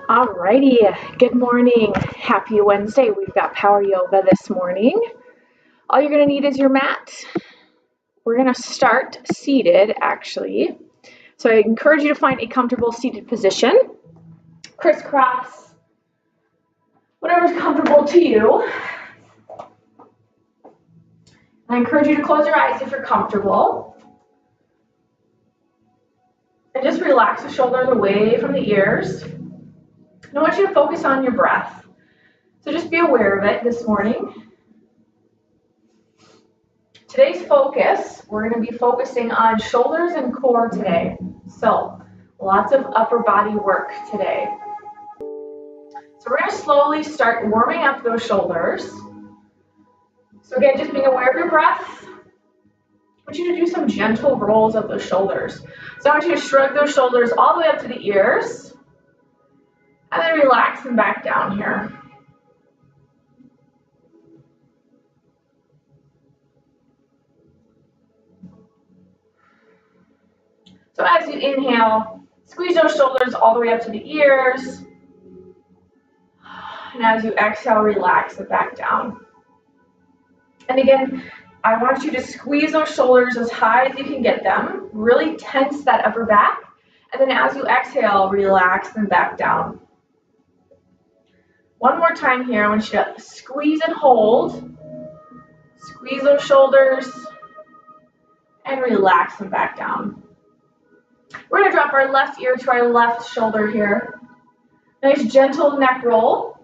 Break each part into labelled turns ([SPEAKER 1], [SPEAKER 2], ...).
[SPEAKER 1] Alrighty, good morning. Happy Wednesday. We've got power yoga this morning. All you're gonna need is your mat. We're gonna start seated actually. So I encourage you to find a comfortable seated position. Crisscross, whatever's comfortable to you. I encourage you to close your eyes if you're comfortable. And just relax the shoulders away from the ears. And I want you to focus on your breath. So just be aware of it this morning. Today's focus, we're going to be focusing on shoulders and core today. So lots of upper body work today. So we're going to slowly start warming up those shoulders. So again, just being aware of your breath. I want you to do some gentle rolls of those shoulders. So I want you to shrug those shoulders all the way up to the ears. And then relax them back down here. So as you inhale, squeeze those shoulders all the way up to the ears. And as you exhale, relax it back down. And again, I want you to squeeze those shoulders as high as you can get them. Really tense that upper back. And then as you exhale, relax them back down. One more time here. I want you to squeeze and hold. Squeeze those shoulders and relax them back down. We're going to drop our left ear to our left shoulder here. Nice gentle neck roll.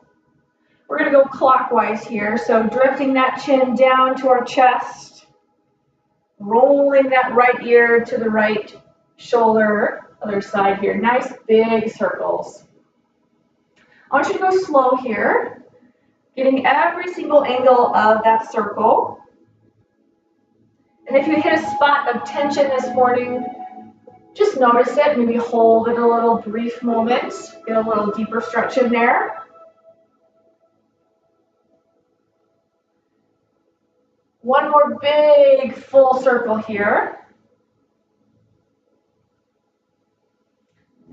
[SPEAKER 1] We're going to go clockwise here. So drifting that chin down to our chest. Rolling that right ear to the right shoulder. Other side here. Nice big circles. I want you to go slow here. Getting every single angle of that circle. And if you hit a spot of tension this morning, just notice it, maybe hold it a little brief moment, get a little deeper stretch in there. One more big full circle here.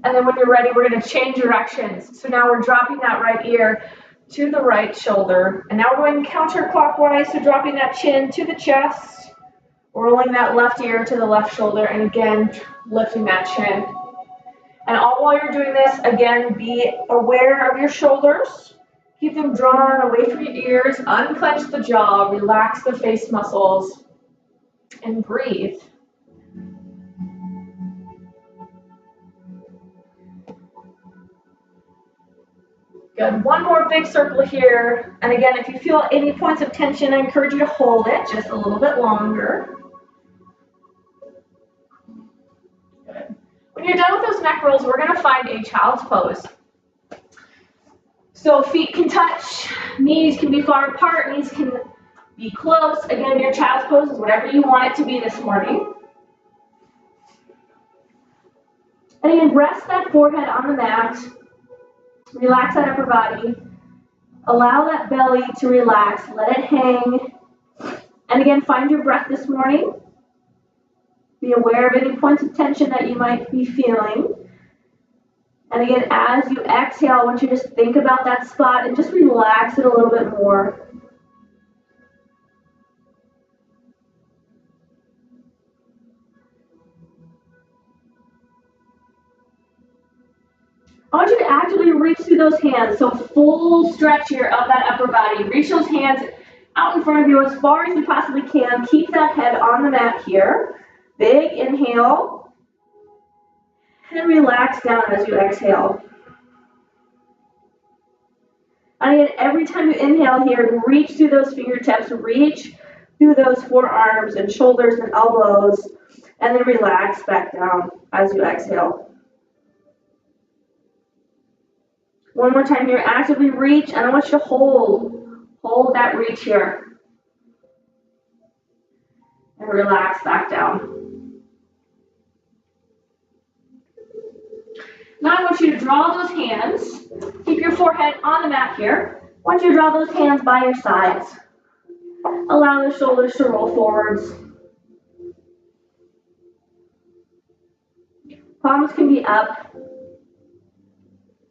[SPEAKER 1] And then when you're ready, we're going to change directions. So now we're dropping that right ear to the right shoulder. And now we're going counterclockwise, so dropping that chin to the chest, rolling that left ear to the left shoulder, and again, lifting that chin. And all while you're doing this, again, be aware of your shoulders. Keep them drawn away from your ears. Unclench the jaw. Relax the face muscles. And breathe. Good. One more big circle here. And again, if you feel any points of tension, I encourage you to hold it just a little bit longer. Good. When you're done with those neck rolls, we're going to find a child's pose. So feet can touch, knees can be far apart, knees can be close. Again, your child's pose is whatever you want it to be this morning. And again, rest that forehead on the mat. Relax that upper body. Allow that belly to relax. Let it hang. And again, find your breath this morning. Be aware of any points of tension that you might be feeling. And again, as you exhale, I want you to just think about that spot and just relax it a little bit more. I want you to actively reach through those hands. So full stretch here of that upper body. Reach those hands out in front of you as far as you possibly can. Keep that head on the mat here. Big inhale. And relax down as you exhale. And again, every time you inhale here, reach through those fingertips. Reach through those forearms and shoulders and elbows. And then relax back down as you exhale. One more time here, actively reach, and I want you to hold that reach here. And relax back down. Now I want you to draw those hands, keep your forehead on the mat here. I want you to draw those hands by your sides. Allow the shoulders to roll forwards. Palms can be up.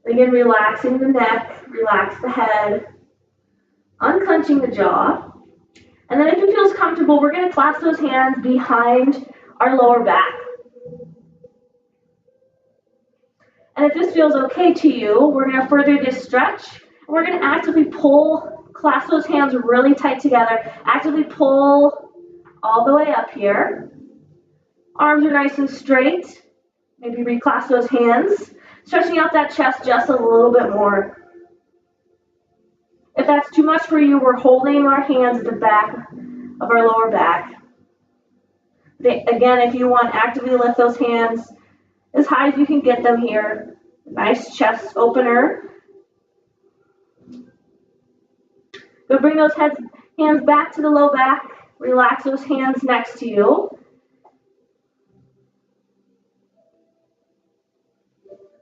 [SPEAKER 1] Again, relaxing the neck, relax the head, unclenching the jaw. And then if it feels comfortable, we're going to clasp those hands behind our lower back. And if this feels okay to you, we're going to further this stretch. We're going to actively pull, clasp those hands really tight together, actively pull all the way up here. Arms are nice and straight. Maybe reclasp those hands, stretching out that chest just a little bit more. If that's too much for you, we're holding our hands at the back of our lower back. Again, if you want, actively lift those hands as high as you can get them here. Nice chest opener. Go bring those hands back to the low back. Relax those hands next to you.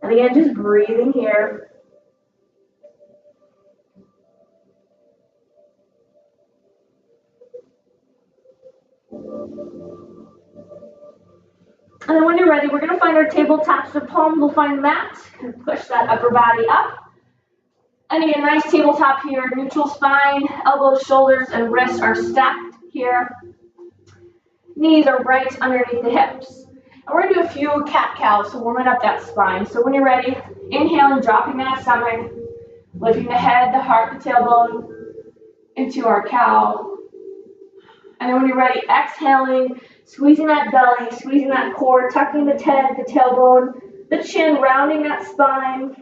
[SPEAKER 1] And again, just breathing here. And then when you're ready, we're going to find our tabletops. The palms will find the mat. Push that upper body up. And again, nice tabletop here. Neutral spine, elbows, shoulders, and wrists are stacked here. Knees are right underneath the hips. And we're going to do a few cat-cows, so warming up that spine. So when you're ready, inhaling, dropping that stomach, lifting the head, the heart, the tailbone into our cow. And then when you're ready, exhaling, squeezing that belly, squeezing that core, tucking the head, the tailbone, the chin, rounding that spine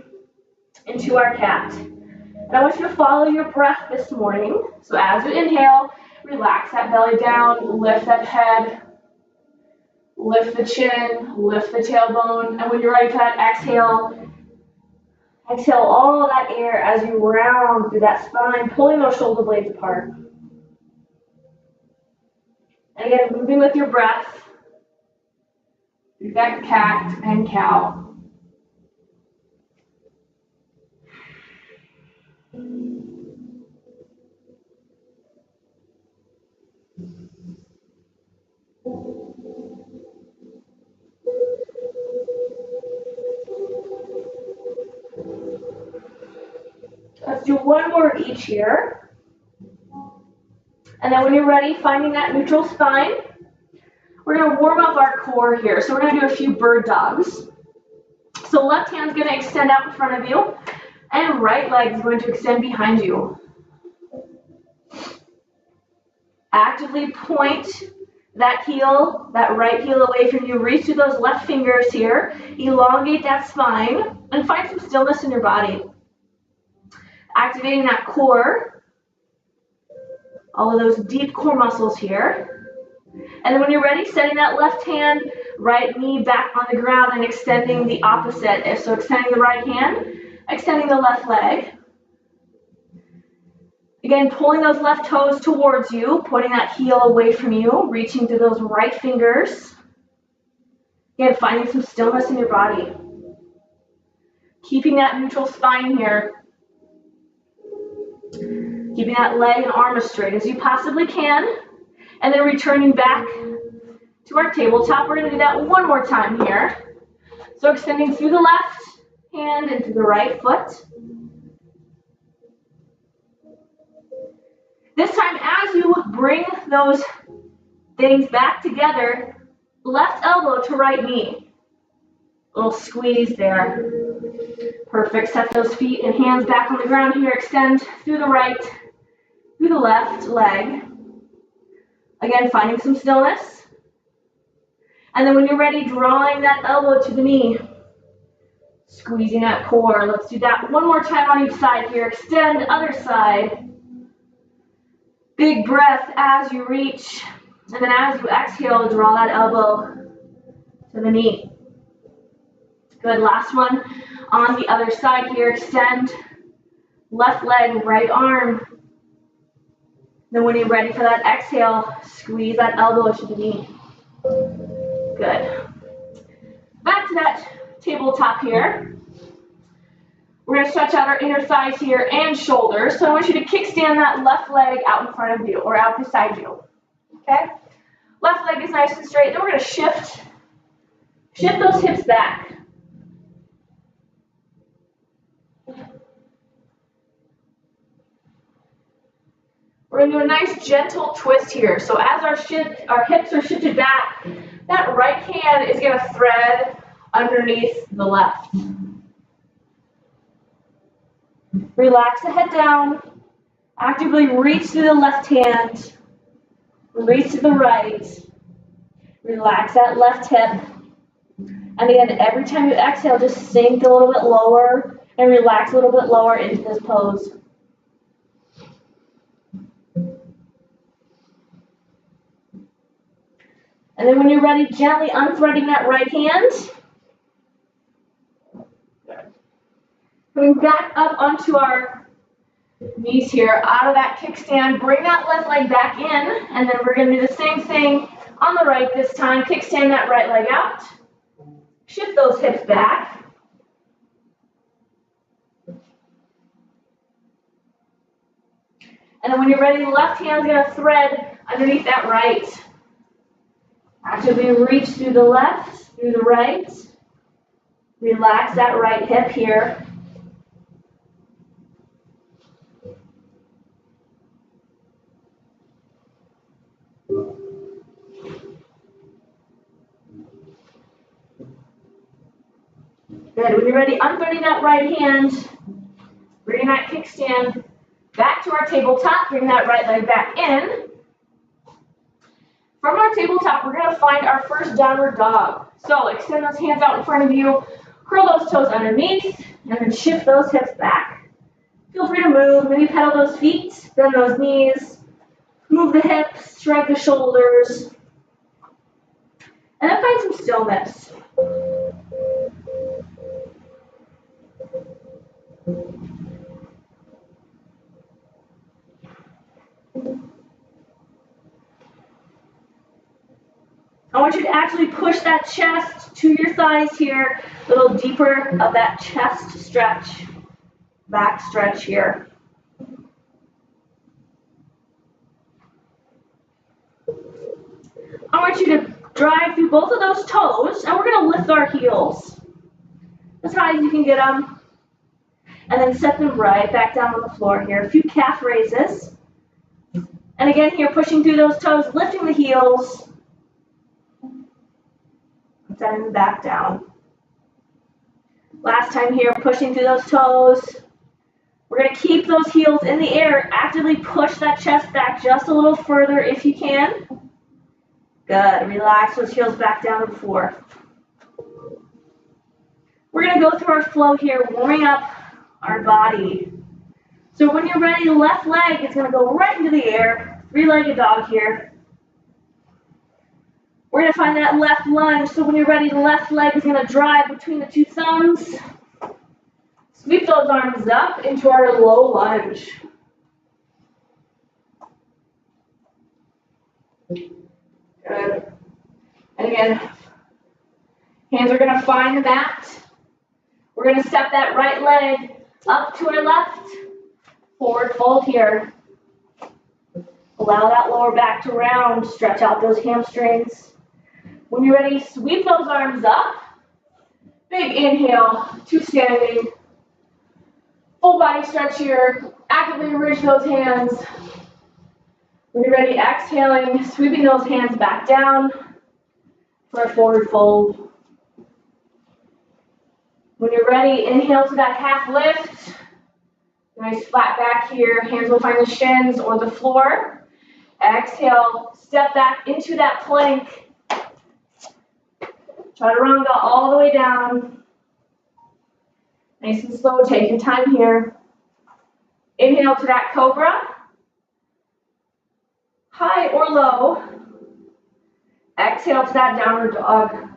[SPEAKER 1] into our cat. And I want you to follow your breath this morning. So as you inhale, relax that belly down, lift that head, lift the chin, lift the tailbone. And when you're ready for that exhale, exhale all that air as you round through that spine, pulling those shoulder blades apart. And again, moving with your breath through that cat and cow. Let's do one more of each here. And then when you're ready, finding that neutral spine, we're going to warm up our core here. So we're going to do a few bird dogs. So left hand's going to extend out in front of you, and right leg is going to extend behind you. Actively point that heel, that right heel away from you. Reach through those left fingers here. Elongate that spine, and find some stillness in your body. Activating that core, all of those deep core muscles here. And then when you're ready, setting that left hand, right knee back on the ground and extending the opposite. So extending the right hand, extending the left leg. Again, pulling those left toes towards you, pointing that heel away from you, reaching through those right fingers. Again, finding some stillness in your body. Keeping that neutral spine here. Keeping that leg and arm as straight as you possibly can. And then returning back to our tabletop. We're going to do that one more time here. So extending through the left hand and through the right foot. This time, as you bring those things back together, left elbow to right knee. A little squeeze there. Perfect. Set those feet and hands back on the ground here. Extend through the right, through the left leg. Again, finding some stillness. And then when you're ready, drawing that elbow to the knee. Squeezing that core. Let's do that one more time on each side here. Extend other side. Big breath as you reach. And then as you exhale, draw that elbow to the knee. Good. Last one on the other side here. Extend left leg, right arm. Then when you're ready for that exhale, squeeze that elbow to the knee. Good. Back to that tabletop here. We're going to stretch out our inner thighs here and shoulders. So I want you to kickstand that left leg out in front of you or out beside you. Okay? Left leg is nice and straight. Then we're going to shift those hips back. going to do a nice gentle twist here. So as our hips are shifted back, that right hand is going to thread underneath the left. Relax the head down. Actively reach through the left hand. Reach to the right. Relax that left hip. And again, every time you exhale, just sink a little bit lower and relax a little bit lower into this pose. And then when you're ready, gently unthreading that right hand. Coming back up onto our knees here, out of that kickstand, bring that left leg back in, and then we're going to do the same thing on the right this time. Kickstand that right leg out. Shift those hips back. And then when you're ready, the left hand is going to thread underneath that right. Actively reach through the left, through the right. Relax that right hip here. Good. When you're ready, unthreading that right hand, bringing that kickstand back to our tabletop, bring that right leg back in. From our tabletop, we're going to find our first downward dog. So extend those hands out in front of you, curl those toes underneath, and then shift those hips back. Feel free to move, maybe pedal those feet, bend those knees, move the hips, shrug the shoulders, and then find some stillness. I want you to actually push that chest to your thighs here, a little deeper of that chest stretch, back stretch here. I want you to drive through both of those toes, and we're going to lift our heels as high as you can get them, and then set them right back down on the floor here. A few calf raises. And again here, pushing through those toes, lifting the heels, sending them back down. Last time here, pushing through those toes. We're going to keep those heels in the air. Actively push that chest back just a little further if you can. Good. Relax those heels back down to the floor. We're going to go through our flow here, warming up our body. So when you're ready, the left leg is going to go right into the air. Three-legged dog here. We're going to find that left lunge. So when you're ready, the left leg is going to drive between the two thumbs. Sweep those arms up into our low lunge. Good. And again, hands are going to find the mat. We're going to step that right leg up to our left. Forward fold here. Allow that lower back to round. Stretch out those hamstrings. When you're ready, sweep those arms up. Big inhale to standing. Full body stretch here. Actively reach those hands. When you're ready, exhaling, sweeping those hands back down for a forward fold. When you're ready, inhale to that half lift. Nice flat back here. Hands will find the shins or the floor. Exhale, step back into that plank. Chaturanga all the way down. Nice and slow, take your time here. Inhale to that cobra. High or low. Exhale to that downward dog.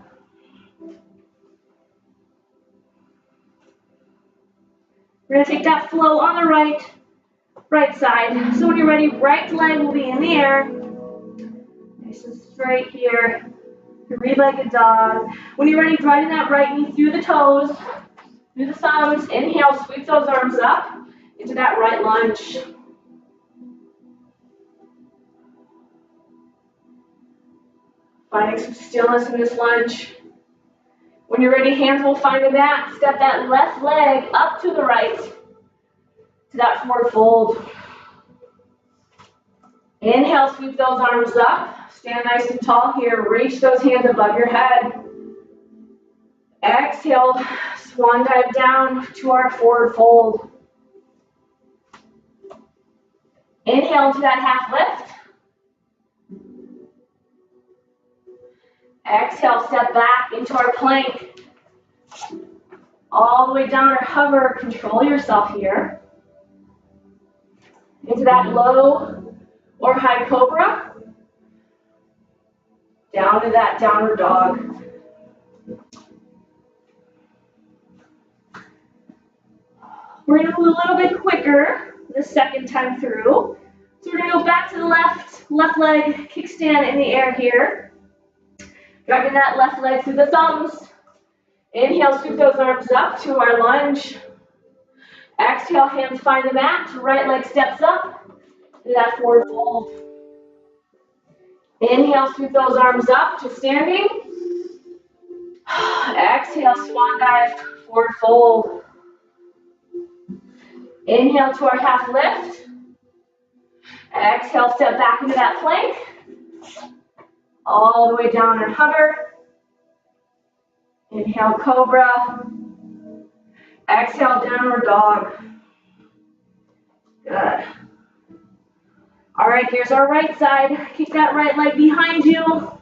[SPEAKER 1] We're going to take that flow on the right side. So when you're ready, right leg will be in the air. Nice and straight here. Three-legged dog. When you're ready, driving that right knee through the toes, through the thumbs. Inhale, sweep those arms up into that right lunge. Finding some stillness in this lunge. When you're ready, hands will find the mat. Step that left leg up to the right to that forward fold. Inhale, sweep those arms up. Stand nice and tall here. Reach those hands above your head. Exhale, swan dive down to our forward fold. Inhale into that half lift. Exhale, step back into our plank. All the way down or hover, control yourself here. Into that low or high cobra. Down to that downward dog. We're going to move a little bit quicker the second time through. So we're going to go back to the left leg, kickstand in the air here. Driving that left leg through the thumbs. Inhale, scoop those arms up to our lunge. Exhale, hands find the mat. Right leg steps up to that forward fold. Inhale, scoop those arms up to standing. Exhale, swan dive, forward fold. Inhale to our half lift. Exhale, step back into that plank. All the way down and hover. Inhale, cobra. Exhale, downward dog. Good. All right, here's our right side. Keep that right leg behind you.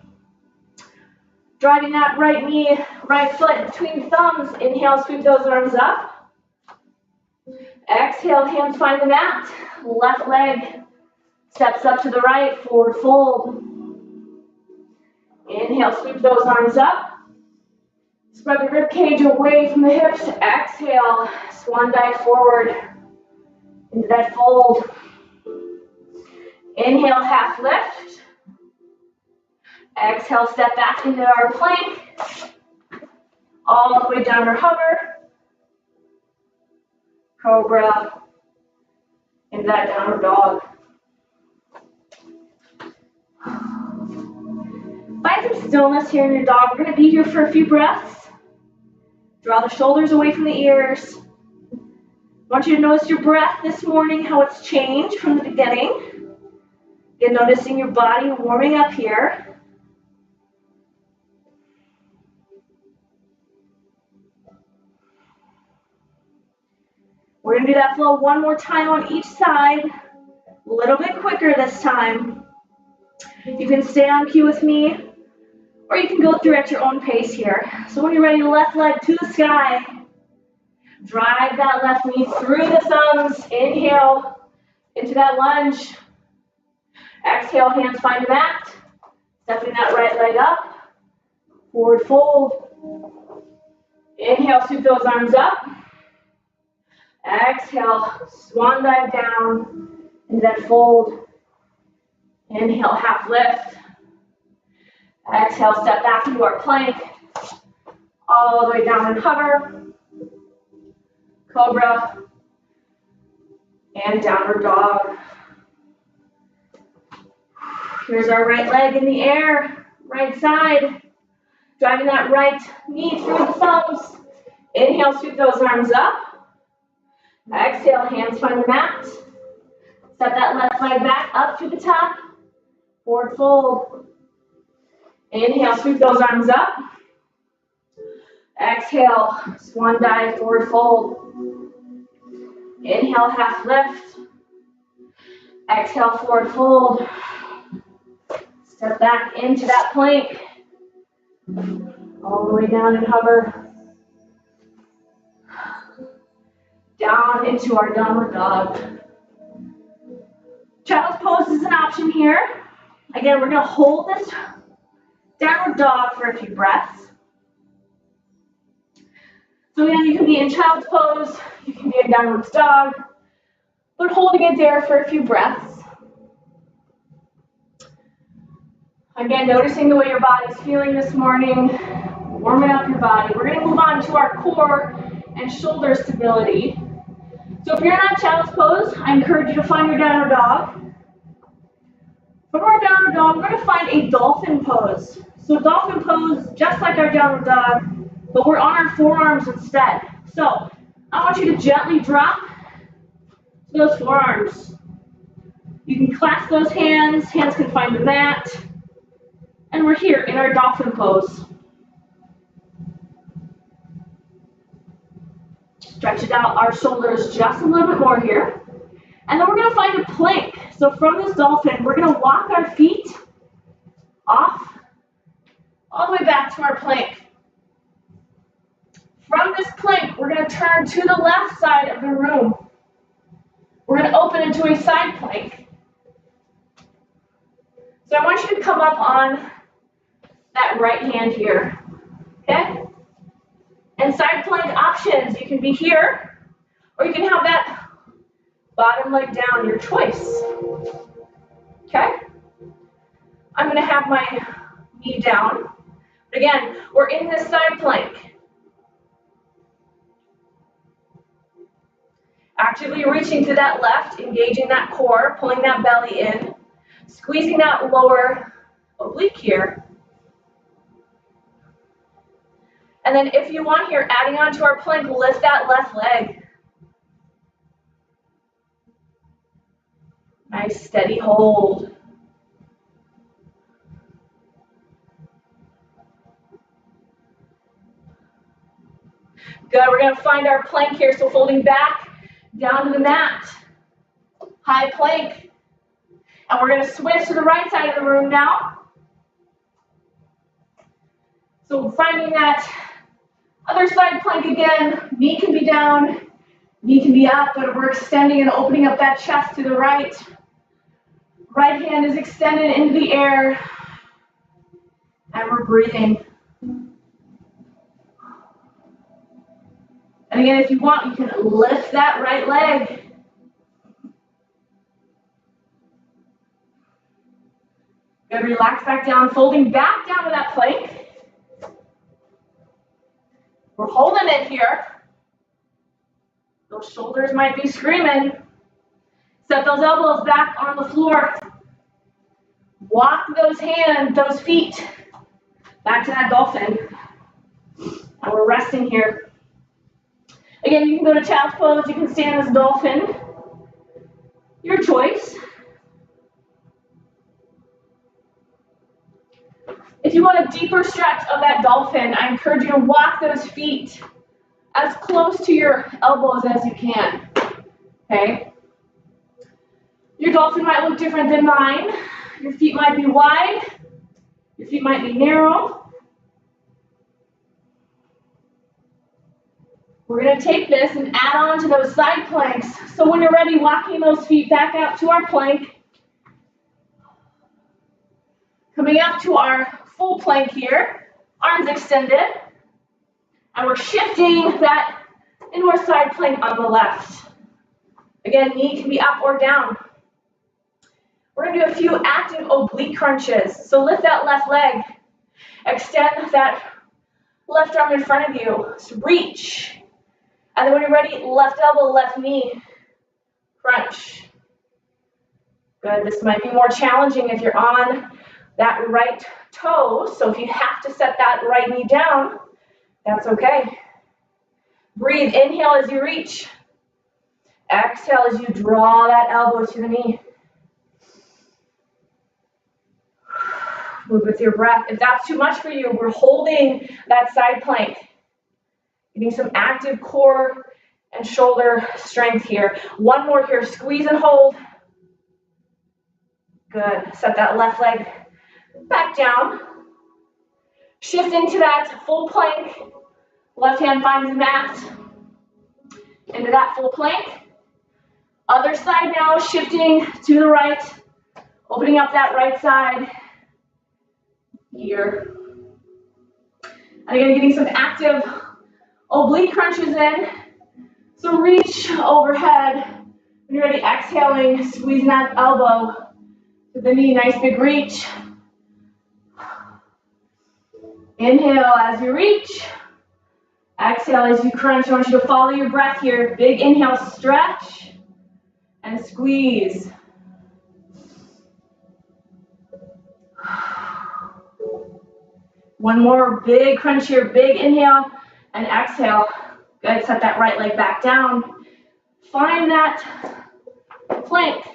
[SPEAKER 1] Driving that right knee, right foot between the thumbs. Inhale, sweep those arms up. Exhale, hands find the mat. Left leg steps up to the right, forward fold. Inhale, sweep those arms up. Spread the rib cage away from the hips. Exhale, swan dive forward into that fold. Inhale, half lift. Exhale, step back into our plank. All the way down or hover. Cobra, into that downward dog. Find some stillness here in your dog. We're going to be here for a few breaths. Draw the shoulders away from the ears. I want you to notice your breath this morning, how it's changed from the beginning. Again, noticing your body warming up here. We're going to do that flow one more time on each side. A little bit quicker this time. You can stay on cue with me, or you can go through at your own pace here. So when you're ready, left leg to the sky. Drive that left knee through the thumbs. Inhale into that lunge. Exhale, hands find the mat. Stepping that right leg up. Forward fold. Inhale, sweep those arms up. Exhale, swan dive down into that fold. Inhale, half lift. Exhale, step back into our plank. All the way down and hover. Cobra. And downward dog. Here's our right leg in the air. Right side. Driving that right knee through the thumbs. Inhale, sweep those arms up. Exhale, hands find the mat. Step that left leg back up to the top. Forward fold. Inhale, sweep those arms up. Exhale, swan dive, forward fold. Inhale, half lift. Exhale, forward fold. Step back into that plank. All the way down and hover. Down into our downward dog. Child's pose is an option here. Again, we're going to hold this downward dog for a few breaths. So again, you can be in child's pose, you can be in downward dog, but holding it there for a few breaths. Again, noticing the way your body's feeling this morning, warming up your body. We're going to move on to our core and shoulder stability. So if you're not child's pose, I encourage you to find your downward dog. From our downward dog, we're going to find a dolphin pose. So dolphin pose, just like our downward dog, but we're on our forearms instead. So I want you to gently drop those forearms. You can clasp those hands can find the mat. And we're here in our dolphin pose. Stretch it out our shoulders just a little bit more here. And then we're gonna find a plank. So from this dolphin, we're gonna walk our feet off, all the way back to our plank. From this plank, we're gonna turn to the left side of the room. We're gonna open into a side plank. So I want you to come up on that right hand here, okay? And side plank options, you can be here, or you can have that bottom leg down, your choice, okay? I'm gonna have my knee down. Again, we're in this side plank. Actively reaching to that left, engaging that core, pulling that belly in, squeezing that lower oblique here. And then if you want here, adding on to our plank, lift that left leg. Nice steady hold. Good, we're gonna find our plank here, so folding back, down to the mat. High plank. And we're gonna switch to the right side of the room now. So finding that other side plank again, knee can be down, knee can be up, but we're extending and opening up that chest to the right. Right hand is extended into the air, and we're breathing. And again, if you want, you can lift that right leg. Good, relax back down, folding back down to that plank. We're holding it here. Those shoulders might be screaming. Set those elbows back on the floor. Walk those hands, those feet back to that dolphin. And we're resting here. Again, you can go to child's pose, you can stand as dolphin. Your choice. If you want a deeper stretch of that dolphin, I encourage you to walk those feet as close to your elbows as you can, okay? Your dolphin might look different than mine. Your feet might be wide, your feet might be narrow. We're gonna take this and add on to those side planks. So when you're ready, walking those feet back out to our plank. Coming up to our full plank here, arms extended. And we're shifting that into our side plank on the left. Again, knee can be up or down. We're gonna do a few active oblique crunches. So lift that left leg. Extend that left arm in front of you. So reach. And then when you're ready, left elbow, left knee. Crunch. Good, this might be more challenging if you're on that right toe. So if you have to set that right knee down, that's okay. Breathe, inhale as you reach. Exhale as you draw that elbow to the knee. Move with your breath. If that's too much for you, we're holding that side plank. Getting some active core and shoulder strength here. One more here, squeeze and hold. Good, set that left leg back down. Shift into that full plank. Left hand finds the mat. Into that full plank. Other side now, shifting to the right. Opening up that right side. Here. And again, getting some active oblique crunches in. So reach overhead. When you're ready, exhaling, squeezing that elbow to the knee, nice big reach. Inhale as you reach. Exhale as you crunch. I want you to follow your breath here. Big inhale, stretch, and squeeze. One more big crunch here, big inhale, and exhale. Good, set that right leg back down. Find that plank.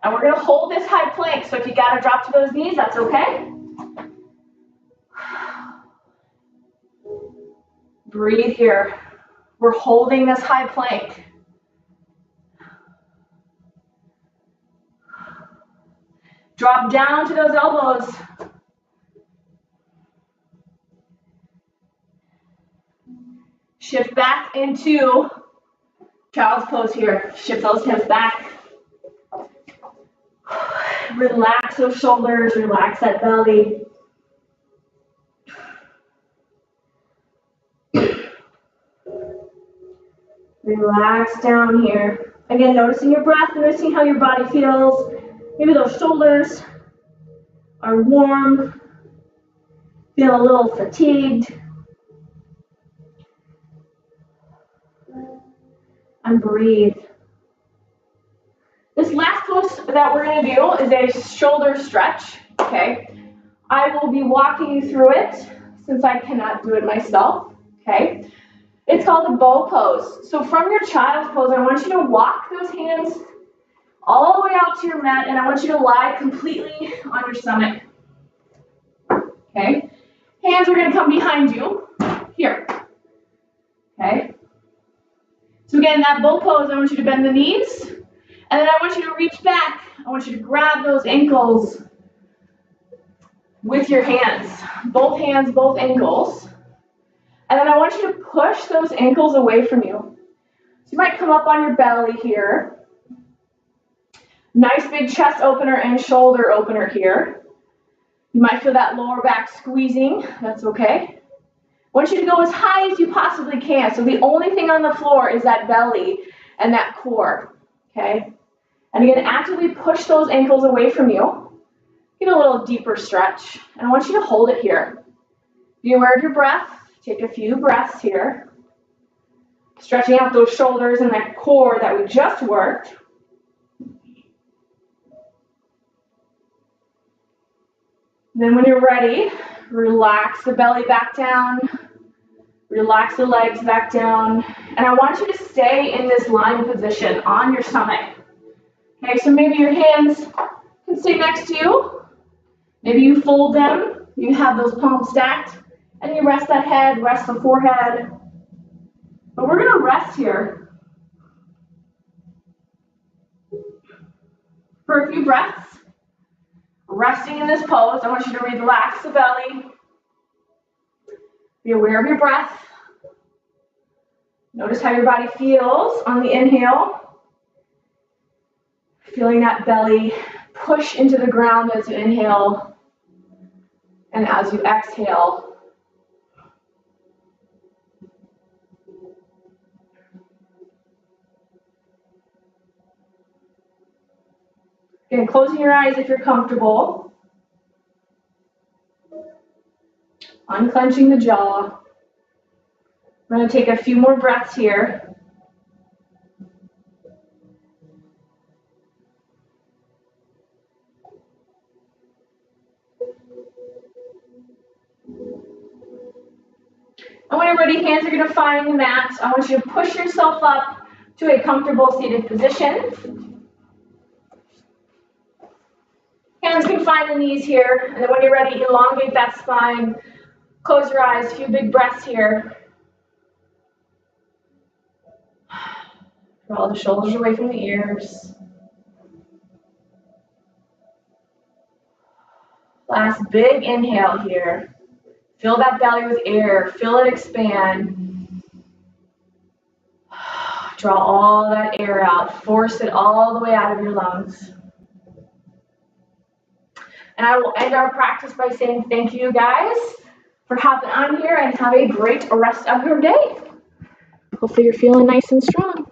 [SPEAKER 1] And we're gonna hold this high plank, so if you gotta drop to those knees, that's okay. Breathe here. We're holding this high plank. Drop down to those elbows. Shift back into child's pose here. Shift those hips back. Relax those shoulders, relax that belly. Relax down here. Again, noticing your breath, noticing how your body feels. Maybe those shoulders are warm, feel a little fatigued. And breathe. This last pose that we're going to do is a shoulder stretch, okay? I will be walking you through it since I cannot do it myself, okay? It's called a bow pose. So from your child's pose, I want you to walk those hands all the way out to your mat, and I want you to lie completely on your stomach, okay? Hands are going to come behind you, here, okay? So again, that bow pose, I want you to bend the knees, and then I want you to reach back. I want you to grab those ankles with your hands, both ankles. And then I want you to push those ankles away from you. So you might come up on your belly here. Nice big chest opener and shoulder opener here. You might feel that lower back squeezing, that's okay. I want you to go as high as you possibly can. So the only thing on the floor is that belly and that core, okay? And again, actively push those ankles away from you. Get a little deeper stretch. And I want you to hold it here. Be aware of your breath. Take a few breaths here. Stretching out those shoulders and that core that we just worked. Then when you're ready, relax the belly back down. Relax the legs back down. And I want you to stay in this lying position on your stomach. Okay, so maybe your hands can stay next to you. Maybe you fold them. You have those palms stacked. And you rest that head, rest the forehead. But we're going to rest here for a few breaths. Resting in this pose, I want you to relax the belly. Be aware of your breath. Notice how your body feels on the inhale. Feeling that belly push into the ground as you inhale. And as you exhale. Again, closing your eyes if you're comfortable. Unclenching the jaw. We're going to take a few more breaths here. And when you're ready, hands are going to find the mat. I want you to push yourself up to a comfortable seated position. Hands can find the knees here. And then when you're ready, elongate that spine. Close your eyes, a few big breaths here. Draw the shoulders away from the ears. Last big inhale here. Fill that belly with air. Feel it expand. Draw all that air out. Force it all the way out of your lungs. And I will end our practice by saying thank you guys for hopping on here and have a great rest of your day. Hopefully you're feeling nice and strong.